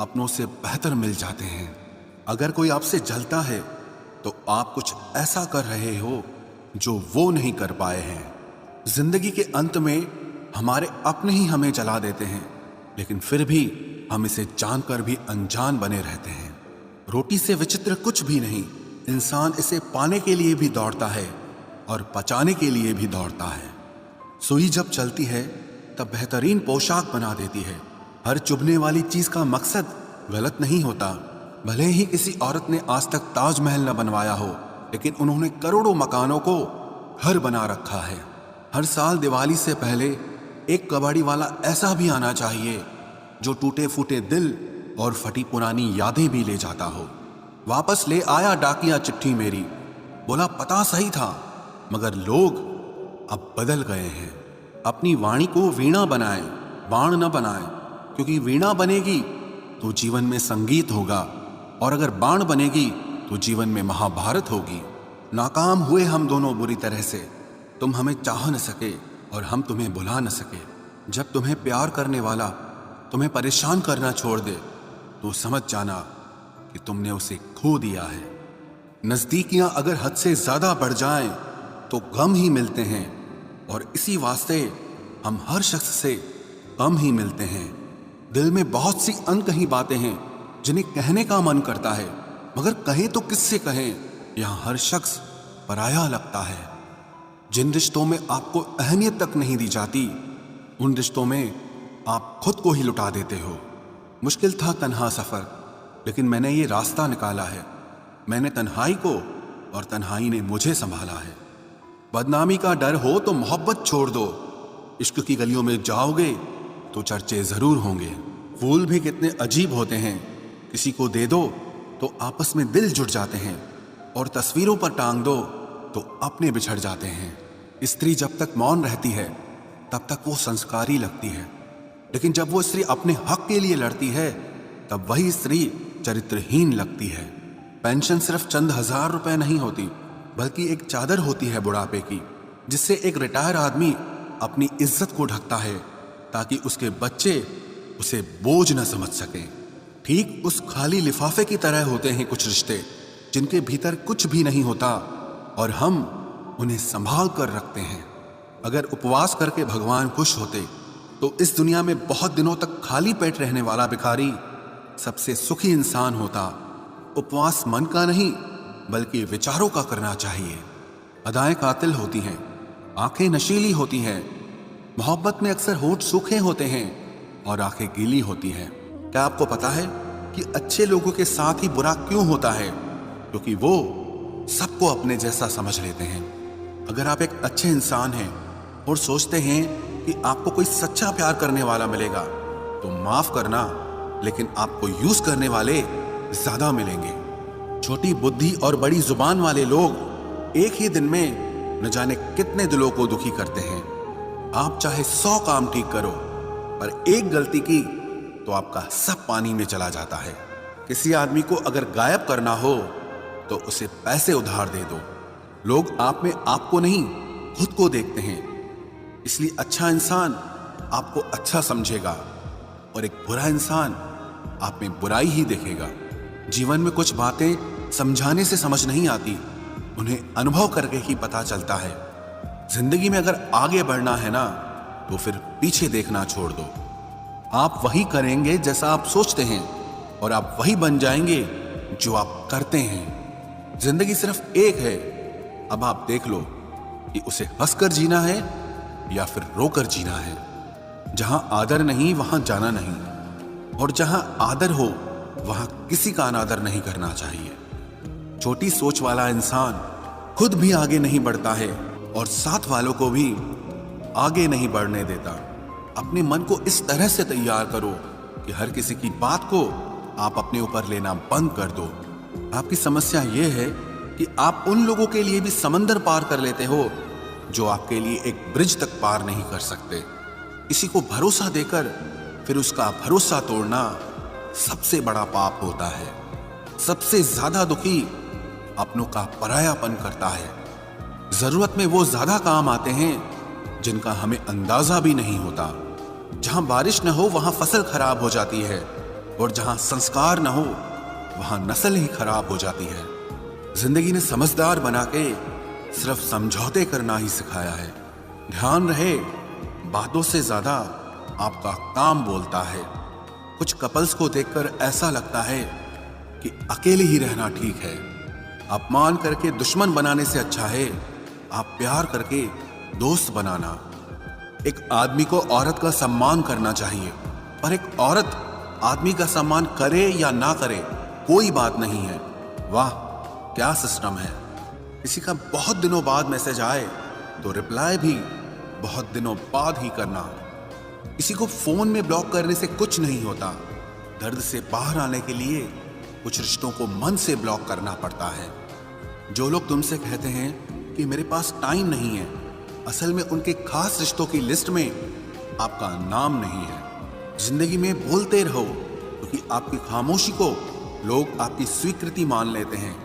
अपनों से बेहतर मिल जाते हैं। अगर कोई आपसे जलता है तो आप कुछ ऐसा कर रहे हो जो वो नहीं कर पाए हैं। जिंदगी के अंत में हमारे अपने ही हमें जला देते हैं, लेकिन फिर भी हम इसे जानकर भी अनजान बने रहते हैं। रोटी से विचित्र कुछ भी नहीं। इंसान इसे पाने के लिए भी दौड़ता है और पचाने के लिए भी दौड़ता है। सुई जब चलती है तब बेहतरीन पोशाक बना देती है। हर चुभने वाली चीज का मकसद गलत नहीं होता। भले ही किसी औरत ने आज तक ताजमहल न बनवाया हो, लेकिन उन्होंने करोड़ों मकानों को घर बना रखा है। हर साल दिवाली से पहले एक कबाड़ी वाला ऐसा भी आना चाहिए जो टूटे फूटे दिल और फटी पुरानी यादें भी ले जाता हो। वापस ले आया डाकिया चिट्ठी मेरी, बोला पता सही था मगर लोग अब बदल गए हैं। अपनी वाणी को वीणा बनाएं, बाण न बनाएं, क्योंकि वीणा बनेगी तो जीवन में संगीत होगा, और अगर बाण बनेगी तो जीवन में महाभारत होगी। नाकाम हुए हम दोनों बुरी तरह से। तुम हमें चाह न सके और हम तुम्हें बुला न सके। जब तुम्हें प्यार करने वाला तुम्हें परेशान करना छोड़ दे तो समझ जाना कि तुमने उसे खो दिया है। नजदीकियां अगर हद से ज्यादा बढ़ जाएं तो गम ही मिलते हैं, और इसी वास्ते हम हर शख्स से कम ही मिलते हैं। दिल में बहुत सी अनकही बातें हैं जिन्हें कहने का मन करता है, मगर कहें तो किससे कहें। यहां हर शख्स पराया लगता है। जिन रिश्तों में आपको अहमियत तक नहीं दी जाती, उन रिश्तों में आप खुद को ही लुटा देते हो। मुश्किल था तन्हा सफर, लेकिन मैंने ये रास्ता निकाला है। मैंने तन्हाई को और तन्हाई ने मुझे संभाला है। बदनामी का डर हो तो मोहब्बत छोड़ दो। इश्क की गलियों में जाओगे तो चर्चे जरूर होंगे। फूल भी कितने अजीब होते हैं, किसी को दे दो तो आपस में दिल जुड़ जाते हैं, और तस्वीरों पर टांग दो तो अपने बिछड़ जाते हैं। स्त्री जब तक मौन रहती है तब तक वो संस्कारी लगती है, लेकिन जब वो स्त्री अपने हक के लिए लड़ती है तब वही स्त्री चरित्रहीन लगती है। पेंशन सिर्फ चंद हजार रुपए नहीं होती, बल्कि एक चादर होती है बुढ़ापे की, जिससे एक रिटायर आदमी अपनी इज्जत को ढकता है ताकि उसके बच्चे उसे बोझ न समझ सकें। ठीक उस खाली लिफाफे की तरह होते हैं कुछ रिश्ते जिनके भीतर कुछ भी नहीं होता और हम उन्हें संभाल कर रखते हैं। अगर उपवास करके भगवान खुश होते तो इस दुनिया में बहुत दिनों तक खाली पेट रहने वाला भिखारी सबसे सुखी इंसान होता। उपवास मन का नहीं बल्कि विचारों का करना चाहिए। अदाएं कातिल होती हैं, आंखें नशीली होती हैं। मोहब्बत में अक्सर होंठ सूखे होते हैं और आंखें गीली होती हैं। क्या आपको पता है कि अच्छे लोगों के साथ ही बुरा क्यों होता है? क्योंकि वो सबको अपने जैसा समझ लेते हैं। अगर आप एक अच्छे इंसान हैं और सोचते हैं कि आपको कोई सच्चा प्यार करने वाला मिलेगा तो माफ करना, लेकिन आपको यूज करने वाले ज्यादा मिलेंगे। छोटी बुद्धि और बड़ी जुबान वाले लोग एक ही दिन में न जाने कितने दिलों को दुखी करते हैं। आप चाहे 100 काम ठीक करो, पर एक गलती की तो आपका सब पानी में चला जाता है। किसी आदमी को अगर गायब करना हो तो उसे पैसे उधार दे दो। लोग आप में आपको नहीं खुद को देखते हैं, इसलिए अच्छा इंसान आपको अच्छा समझेगा और एक बुरा इंसान आप में बुराई ही देखेगा। जीवन में कुछ बातें समझाने से समझ नहीं आती, उन्हें अनुभव करके ही पता चलता है। जिंदगी में अगर आगे बढ़ना है ना तो फिर पीछे देखना छोड़ दो। आप वही करेंगे जैसा आप सोचते हैं, और आप वही बन जाएंगे जो आप करते हैं। जिंदगी सिर्फ एक है, अब आप देख लो कि उसे हंसकर जीना है या फिर रोकर जीना है। जहां आदर नहीं वहां जाना नहीं, और जहां आदर हो वहां किसी का अनादर नहीं करना चाहिए। छोटी सोच वाला इंसान खुद भी आगे नहीं बढ़ता है और साथ वालों को भी आगे नहीं बढ़ने देता। अपने मन को इस तरह से तैयार करो कि हर किसी की बात को आप अपने ऊपर लेना बंद कर दो। आपकी समस्या यह है कि आप उन लोगों के लिए भी समंदर पार कर लेते हो जो आपके लिए एक ब्रिज तक पार नहीं कर सकते। किसी को भरोसा देकर फिर उसका भरोसा तोड़ना सबसे बड़ा पाप होता है। सबसे ज्यादा दुखी अपनों का परायापन करता है। जरूरत में वो ज्यादा काम आते हैं जिनका हमें अंदाजा भी नहीं होता। जहां बारिश न हो वहां फसल खराब हो जाती है, और जहां संस्कार न हो वहां नस्ल ही खराब हो जाती है। जिंदगी ने समझदार बना के सिर्फ समझौते करना ही सिखाया है। ध्यान रहे, बातों से ज्यादा आपका काम बोलता है। कुछ कपल्स को देखकर ऐसा लगता है कि अकेले ही रहना ठीक है। अपमान करके दुश्मन बनाने से अच्छा है आप प्यार करके दोस्त बनाना। एक आदमी को औरत का सम्मान करना चाहिए, पर एक औरत आदमी का सम्मान करे या ना करे कोई बात नहीं है। वाह क्या सिस्टम है। किसी का बहुत दिनों बाद मैसेज आए तो रिप्लाई भी बहुत दिनों बाद ही करना। किसी को फोन में ब्लॉक करने से कुछ नहीं होता। दर्द से बाहर आने के लिए कुछ रिश्तों को मन से ब्लॉक करना पड़ता है। जो लोग तुमसे कहते हैं कि मेरे पास टाइम नहीं है, असल में उनके खास रिश्तों की लिस्ट में आपका नाम नहीं है। जिंदगी में बोलते रहो, क्योंकि आपकी खामोशी को लोग आपकी स्वीकृति मान लेते हैं।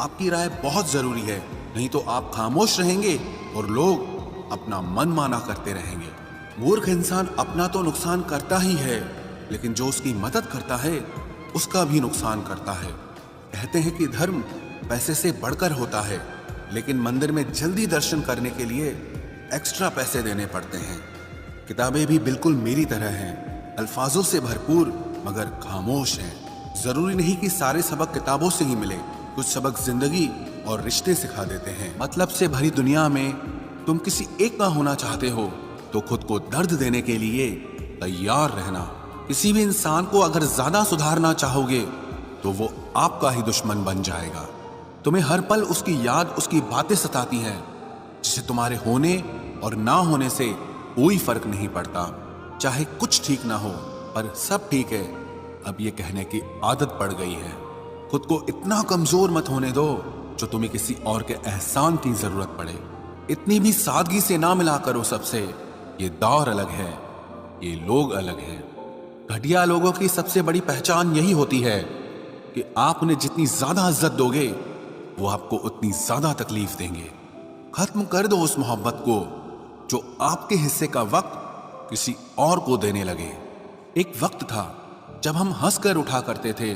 आपकी राय बहुत जरूरी है, नहीं तो आप खामोश रहेंगे और लोग अपना मन माना करते रहेंगे। मूर्ख इंसान अपना तो नुकसान करता ही है, लेकिन जो उसकी मदद करता है उसका भी नुकसान करता है। कहते हैं कि धर्म पैसे से बढ़कर होता है, लेकिन मंदिर में जल्दी दर्शन करने के लिए एक्स्ट्रा पैसे देने पड़ते हैं। किताबें भी बिल्कुल मेरी तरह हैं, अल्फाजों से भरपूर मगर खामोश हैं। जरूरी नहीं कि सारे सबक किताबों से ही मिले, कुछ सबक जिंदगी और रिश्ते सिखा देते हैं। मतलब से भरी दुनिया में तुम किसी एक का होना चाहते हो तो खुद को दर्द देने के लिए तैयार रहना। किसी भी इंसान को अगर ज्यादा सुधारना चाहोगे तो वो आपका ही दुश्मन बन जाएगा। तुम्हें हर पल उसकी याद, उसकी बातें सताती हैं, जिसे तुम्हारे होने और ना होने से कोई फर्क नहीं पड़ता। चाहे कुछ ठीक ना हो पर सब ठीक है, अब ये कहने की आदत पड़ गई है। खुद को इतना कमजोर मत होने दो जो तुम्हें किसी और के एहसान की जरूरत पड़े। इतनी भी सादगी से ना मिला करो सबसे। ये दौर अलग है, ये लोग अलग हैं। घटिया लोगों की सबसे बड़ी पहचान यही होती है कि आप उन्हें जितनी ज्यादा इज्जत दोगे वो आपको उतनी ज्यादा तकलीफ देंगे। खत्म कर दो उस मोहब्बत को जो आपके हिस्से का वक्त किसी और को देने लगे। एक वक्त था जब हम हंसकर उठा करते थे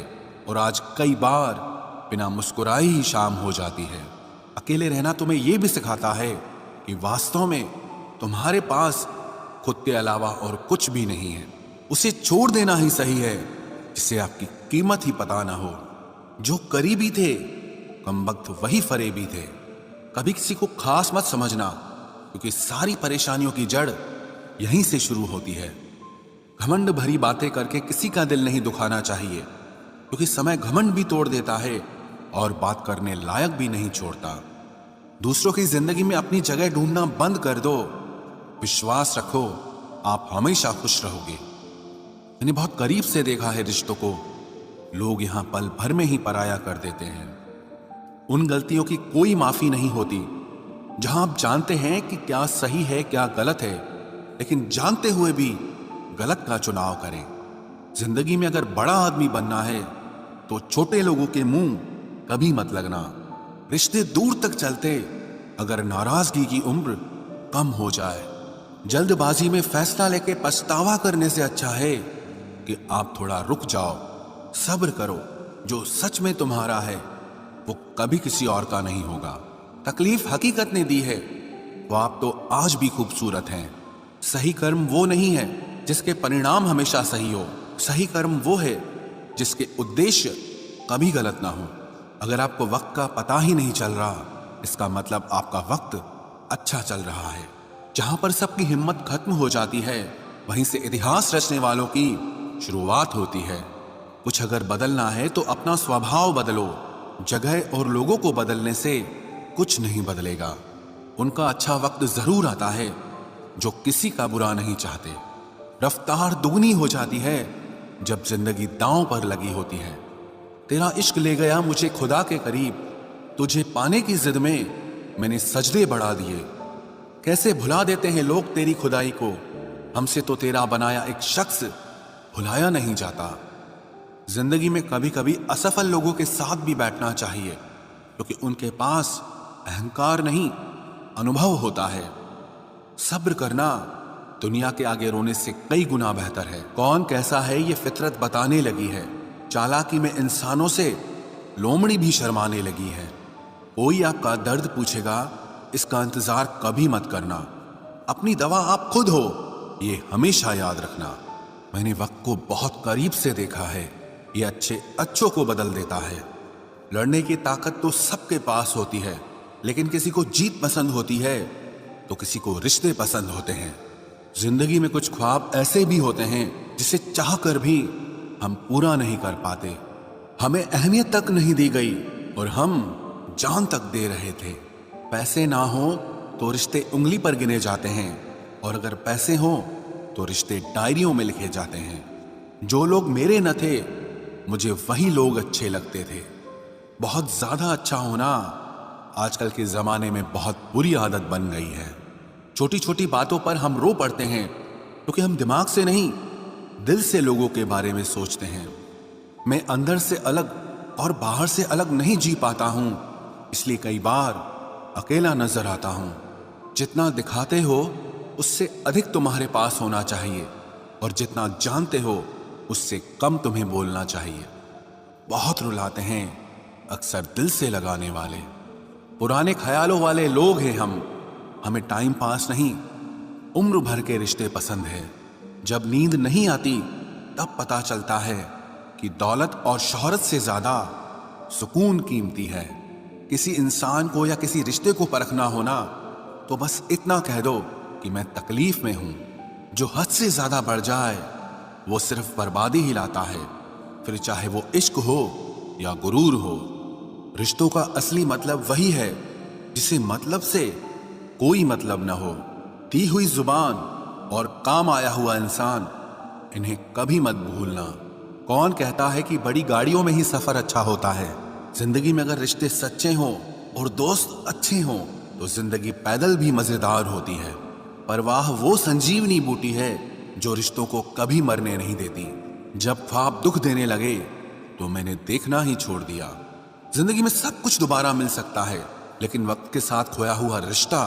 और आज कई बार बिना मुस्कुराए ही शाम हो जाती है। अकेले रहना तुम्हें यह भी सिखाता है कि वास्तव में तुम्हारे पास खुद के अलावा और कुछ भी नहीं है। उसे छोड़ देना ही सही है जिससे आपकी कीमत ही पता ना हो। जो करीबी थे कमबख्त वही फरेबी थे। कभी किसी को खास मत समझना, क्योंकि सारी परेशानियों की जड़ यहीं से शुरू होती है। घमंड भरी बातें करके किसी का दिल नहीं दुखाना चाहिए, क्योंकि समय घमंड भी तोड़ देता है और बात करने लायक भी नहीं छोड़ता। दूसरों की जिंदगी में अपनी जगह ढूंढना बंद कर दो। विश्वास रखो, आप हमेशा खुश रहोगे। मैंने बहुत करीब से देखा है रिश्तों को लोग यहां पल भर में ही पराया कर देते हैं। उन गलतियों की कोई माफी नहीं होती जहां आप जानते हैं कि क्या सही है क्या गलत है, लेकिन जानते हुए भी गलत का चुनाव करें। जिंदगी में अगर बड़ा आदमी बनना है तो छोटे लोगों के मुंह कभी मत लगना। रिश्ते दूर तक चलते अगर नाराजगी की उम्र कम हो जाए। जल्दबाजी में फैसला लेके पछतावा करने से अच्छा है कि आप थोड़ा रुक जाओ, सब्र करो। जो सच में तुम्हारा है वो कभी किसी और का नहीं होगा। तकलीफ हकीकत ने दी है तो आप तो आज भी खूबसूरत हैं। सही कर्म वो नहीं है जिसके परिणाम हमेशा सही हो। सही कर्म वो है जिसके उद्देश्य कभी गलत ना हो। अगर आपको वक्त का पता ही नहीं चल रहा, इसका मतलब आपका वक्त अच्छा चल रहा है। जहां पर सबकी हिम्मत खत्म हो जाती है, वहीं से इतिहास रचने वालों की शुरुआत होती है। कुछ अगर बदलना है तो अपना स्वभाव बदलो। जगह और लोगों को बदलने से कुछ नहीं बदलेगा। उनका अच्छा वक्त जरूर आता है जो किसी का बुरा नहीं चाहते। रफ्तार दुगनी हो जाती है जब जिंदगी दांव पर लगी होती है। तेरा इश्क ले गया मुझे खुदा के करीब, तुझे पाने की जिद में मैंने सजदे बढ़ा दिए। कैसे भुला देते हैं लोग तेरी खुदाई को, हमसे तो तेरा बनाया एक शख्स भुलाया नहीं जाता। जिंदगी में कभी कभी असफल लोगों के साथ भी बैठना चाहिए, क्योंकि उनके पास अहंकार नहीं अनुभव होता है। सब्र करना दुनिया के आगे रोने से कई गुना बेहतर है। कौन कैसा है ये फितरत बताने लगी है। चालाकी में इंसानों से लोमड़ी भी शर्माने लगी है। कोई आपका दर्द पूछेगा, इसका इंतजार कभी मत करना। अपनी दवा आप खुद हो, ये हमेशा याद रखना। मैंने वक्त को बहुत करीब से देखा है। ये अच्छों को बदल देता है। लड़ने की ताकत तो सबके पास होती है, लेकिन किसी को जीत पसंद होती है तो किसी को रिश्ते पसंद होते हैं। जिंदगी में कुछ ख्वाब ऐसे भी होते हैं जिसे चाह कर भी हम पूरा नहीं कर पाते। हमें अहमियत तक नहीं दी गई और हम जान तक दे रहे थे। पैसे ना हो तो रिश्ते उंगली पर गिने जाते हैं, और अगर पैसे हो तो रिश्ते डायरियों में लिखे जाते हैं। जो लोग मेरे न थे, मुझे वही लोग अच्छे लगते थे। बहुत ज्यादा अच्छा होना आजकल के जमाने में बहुत बुरी आदत बन गई है। छोटी छोटी बातों पर हम रो पड़ते हैं क्योंकि हम दिमाग से नहीं, दिल से लोगों के बारे में सोचते हैं। मैं अंदर से अलग और बाहर से अलग नहीं जी पाता हूं, इसलिए कई बार अकेला नजर आता हूं। जितना दिखाते हो उससे अधिक तुम्हारे पास होना चाहिए, और जितना जानते हो उससे कम तुम्हें बोलना चाहिए। बहुत रुलाते हैं अक्सर दिल से लगाने वाले। पुराने ख्यालों वाले लोग हैं हम। हमें टाइम पास नहीं, उम्र भर के रिश्ते पसंद है। जब नींद नहीं आती तब पता चलता है कि दौलत और शोहरत से ज्यादा सुकून कीमती है। किसी इंसान को या किसी रिश्ते को परखना होना तो बस इतना कह दो कि मैं तकलीफ में हूं। जो हद से ज्यादा बढ़ जाए वो सिर्फ बर्बादी ही लाता है, फिर चाहे वो इश्क हो या गुरूर हो। रिश्तों का असली मतलब वही है जिसे मतलब से कोई मतलब न हो। दी हुई जुबान और काम आया हुआ इंसान, इन्हें कभी मत भूलना। कौन कहता है कि बड़ी गाड़ियों में ही सफर अच्छा होता है। जिंदगी में अगर रिश्ते सच्चे हों और दोस्त अच्छे हों तो जिंदगी पैदल भी मजेदार होती है। परवाह वो संजीवनी बूटी है जो रिश्तों को कभी मरने नहीं देती। जब ख्वाब दुख देने लगे तो मैंने देखना ही छोड़ दिया। जिंदगी में सब कुछ दोबारा मिल सकता है, लेकिन वक्त के साथ खोया हुआ रिश्ता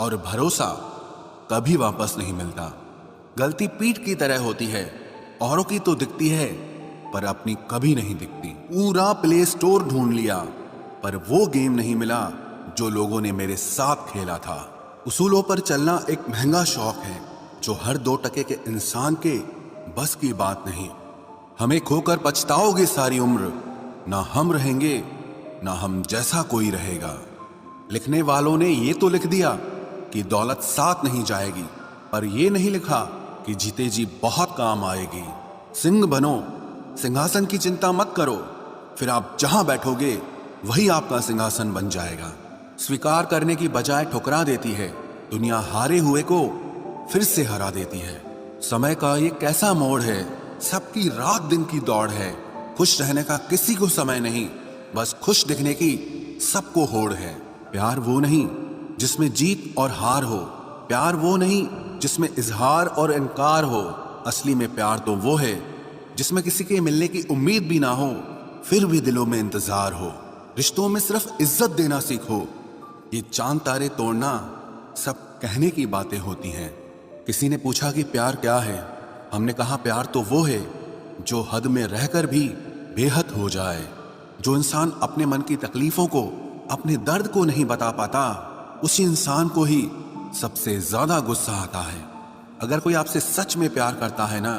और भरोसा कभी वापस नहीं मिलता। गलती पीठ की तरह होती है, औरों की तो दिखती है पर अपनी कभी नहीं दिखती। पूरा प्ले स्टोर ढूंढ लिया पर वो गेम नहीं मिला जो लोगों ने मेरे साथ खेला था। उसूलों पर चलना एक महंगा शौक है जो हर 2 टके के इंसान के बस की बात नहीं। हमें खोकर पछताओगे सारी उम्र, ना हम रहेंगे ना हम जैसा कोई रहेगा। लिखने वालों ने ये तो लिख दिया कि दौलत साथ नहीं जाएगी, पर ये नहीं लिखा कि जीते जी बहुत काम आएगी। सिंह बनो, सिंहासन की चिंता मत करो, फिर आप जहां बैठोगे वही आपका सिंहासन बन जाएगा। स्वीकार करने की बजाय ठुकरा देती है। दुनिया हारे हुए को फिर से हरा देती है। समय का ये कैसा मोड़ है, सबकी रात दिन की दौड़ है। खुश रहने का किसी को समय नहीं, बस खुश दिखने की सबको होड़ है। प्यार वो नहीं जिसमें जीत और हार हो, प्यार वो नहीं जिसमें इजहार और इनकार हो। असली में प्यार तो वो है जिसमें किसी के मिलने की उम्मीद भी ना हो, फिर भी दिलों में इंतजार हो। रिश्तों में सिर्फ इज्जत देना सीखो। ये चांद तारे तोड़ना सब कहने की बातें होती हैं। किसी ने पूछा कि प्यार क्या है, हमने कहा प्यार तो वो है जो हद में रहकर भी बेहद हो जाए। जो इंसान अपने मन की तकलीफों को, अपने दर्द को नहीं बता पाता, उसी इंसान को ही सबसे ज्यादा गुस्सा आता है। अगर कोई आपसे सच में प्यार करता है ना,